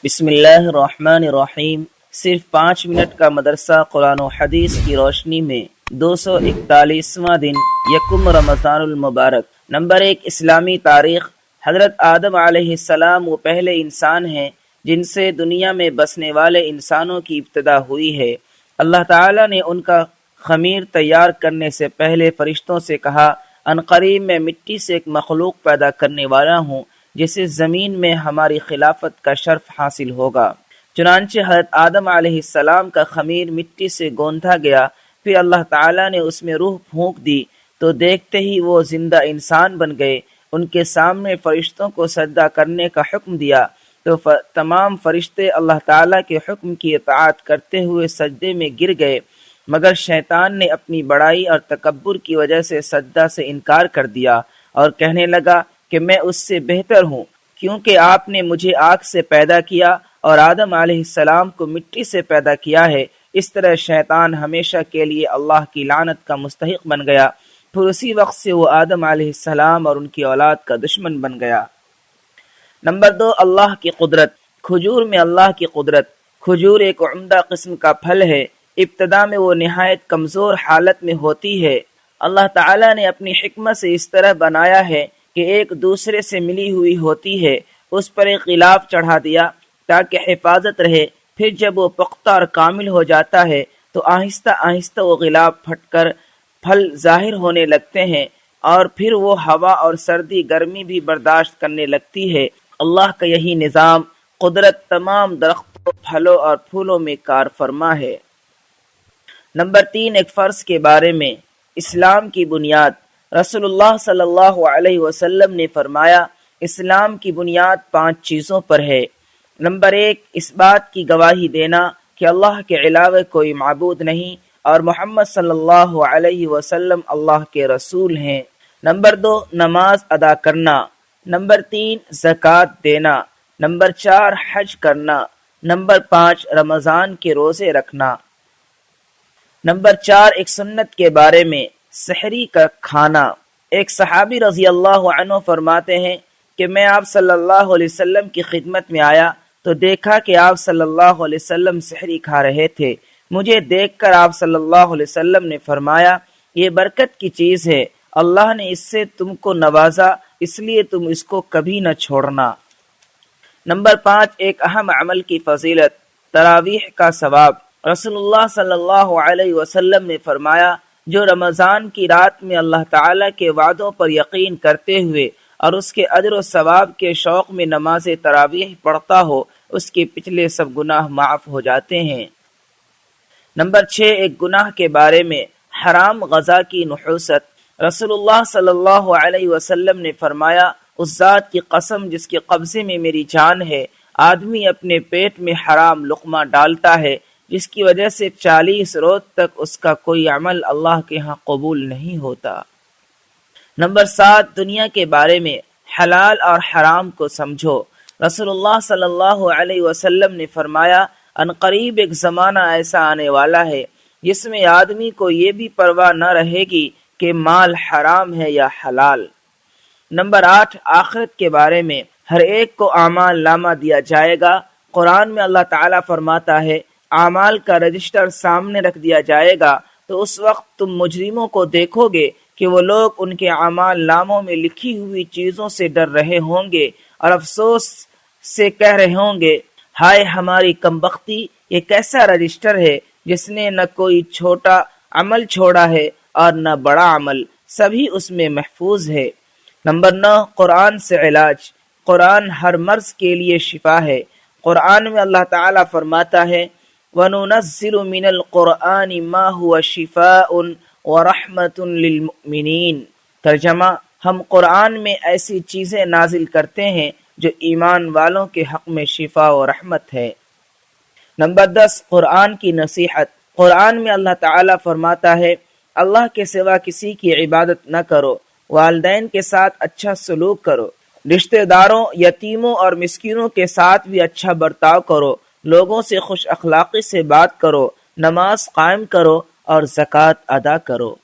بسم اللہ الرحمن الرحیم۔ صرف 5 منٹ کا مدرسہ قرآن و حدیث کی روشنی میں 241واں دن یکم رمضان المبارک۔ نمبر 1، اسلامی تاریخ۔ حضرت آدم علیہ السلام وہ پہلے انسان ہیں جن سے دنیا میں بسنے والے انسانوں کی ابتدا ہوئی ہے۔ اللہ تعالیٰ نے ان کا خمیر تیار کرنے سے پہلے فرشتوں سے کہا، ان قریب میں مٹی سے ایک مخلوق پیدا کرنے والا ہوں جسے زمین میں ہماری خلافت کا شرف حاصل ہوگا۔ چنانچہ حضرت آدم علیہ السلام کا خمیر مٹی سے گوندھا گیا، پھر اللہ تعالیٰ نے اس میں روح پھونک دی تو دیکھتے ہی وہ زندہ انسان بن گئے۔ ان کے سامنے فرشتوں کو سجدہ کرنے کا حکم دیا تو تمام فرشتے اللہ تعالیٰ کے حکم کی اطاعت کرتے ہوئے سجدے میں گر گئے، مگر شیطان نے اپنی بڑائی اور تکبر کی وجہ سے سجدہ سے انکار کر دیا اور کہنے لگا کہ میں اس سے بہتر ہوں، کیونکہ آپ نے مجھے آگ سے پیدا کیا اور آدم علیہ السلام کو مٹی سے پیدا کیا ہے۔ اس طرح شیطان ہمیشہ کے لیے اللہ کی لعنت کا مستحق بن گیا۔ پھر اسی وقت سے وہ آدم علیہ السلام اور ان کی اولاد کا دشمن بن گیا۔ نمبر 2، اللہ کی قدرت۔ کھجور میں اللہ کی قدرت۔ کھجور ایک عمدہ قسم کا پھل ہے۔ ابتدا میں وہ نہایت کمزور حالت میں ہوتی ہے۔ اللہ تعالیٰ نے اپنی حکمت سے اس طرح بنایا ہے کہ ایک دوسرے سے ملی ہوئی ہوتی ہے۔ اس پر ایک غلاف چڑھا دیا تاکہ حفاظت رہے، پھر جب وہ پختہ اور کامل ہو جاتا ہے تو آہستہ آہستہ وہ غلاف پھٹ کر پھل ظاہر ہونے لگتے ہیں اور پھر وہ ہوا اور سردی گرمی بھی برداشت کرنے لگتی ہے۔ اللہ کا یہی نظام قدرت تمام درختوں، پھلوں اور پھولوں میں کار فرما ہے۔ نمبر 3، ایک فرض کے بارے میں۔ اسلام کی بنیاد۔ رسول اللہ صلی اللہ علیہ وسلم نے فرمایا، اسلام کی بنیاد 5 چیزوں پر ہے۔ نمبر 1، اس بات کی گواہی دینا کہ اللہ کے علاوہ کوئی معبود نہیں اور محمد صلی اللہ علیہ وسلم اللہ کے رسول ہیں۔ نمبر 2، نماز ادا کرنا۔ نمبر 3، زکوٰۃ دینا۔ نمبر 4، حج کرنا۔ نمبر 5، رمضان کے روزے رکھنا۔ نمبر 4، ایک سنت کے بارے میں، سحری کا کھانا۔ ایک صحابی رضی اللہ عنہ فرماتے ہیں کہ میں آپ صلی اللہ علیہ وسلم کی خدمت میں آیا تو دیکھا کہ آپ صلی اللہ علیہ وسلم سحری کھا رہے تھے۔ مجھے دیکھ کر آپ صلی اللہ علیہ وسلم نے فرمایا، یہ برکت کی چیز ہے، اللہ نے اس سے تم کو نوازا، اس لیے تم اس کو کبھی نہ چھوڑنا۔ نمبر 5، ایک اہم عمل کی فضیلت، تراویح کا ثواب۔ رسول اللہ صلی اللہ علیہ وسلم نے فرمایا، جو رمضان کی رات میں اللہ تعالیٰ کے وعدوں پر یقین کرتے ہوئے اور اس کے اجر و ثواب کے شوق میں نماز تراویح پڑھتا ہو، اس کے پچھلے سب گناہ معاف ہو جاتے ہیں۔ نمبر 6، ایک گناہ کے بارے میں، حرام غذا کی نحوست۔ رسول اللہ صلی اللہ علیہ وسلم نے فرمایا، اس ذات کی قسم جس کے قبضے میں میری جان ہے، آدمی اپنے پیٹ میں حرام لقمہ ڈالتا ہے جس کی وجہ سے 40 روز تک اس کا کوئی عمل اللہ کے ہاں قبول نہیں ہوتا۔ نمبر 7، دنیا کے بارے میں، حلال اور حرام کو سمجھو۔ رسول اللہ صلی اللہ علیہ وسلم نے فرمایا، ان قریب ایک زمانہ ایسا آنے والا ہے جس میں آدمی کو یہ بھی پرواہ نہ رہے گی کہ مال حرام ہے یا حلال۔ نمبر 8، آخرت کے بارے میں، ہر ایک کو اعمال نامہ دیا جائے گا۔ قرآن میں اللہ تعالیٰ فرماتا ہے، اعمال کا رجسٹر سامنے رکھ دیا جائے گا تو اس وقت تم مجرموں کو دیکھو گے کہ وہ لوگ ان کے اعمال ناموں میں لکھی ہوئی چیزوں سے ڈر رہے ہوں گے اور افسوس سے کہہ رہے ہوں گے، ہائے ہماری کمبختی، یہ کیسا رجسٹر ہے جس نے نہ کوئی چھوٹا عمل چھوڑا ہے اور نہ بڑا عمل، سبھی اس میں محفوظ ہے۔ نمبر 9، قرآن سے علاج۔ قرآن ہر مرض کے لیے شفا ہے۔ قرآن میں اللہ تعالیٰ فرماتا ہے، وَنُنَزِّلُ مِنَ الْقُرْآنِ مَا هُوَ شِفَاءٌ وَرَحْمَةٌ لِّلْمُؤْمِنِينَ۔ ترجمہ، ہم قرآن میں ایسی چیزیں نازل کرتے ہیں جو ایمان والوں کے حق میں شفا و رحمت ہے۔ نمبر 10، قرآن کی نصیحت۔ قرآن میں اللہ تعالیٰ فرماتا ہے، اللہ کے سوا کسی کی عبادت نہ کرو، والدین کے ساتھ اچھا سلوک کرو، رشتہ داروں، یتیموں اور مسکینوں کے ساتھ بھی اچھا برتاؤ کرو، لوگوں سے خوش اخلاقی سے بات کرو، نماز قائم کرو اور زکوٰۃ ادا کرو۔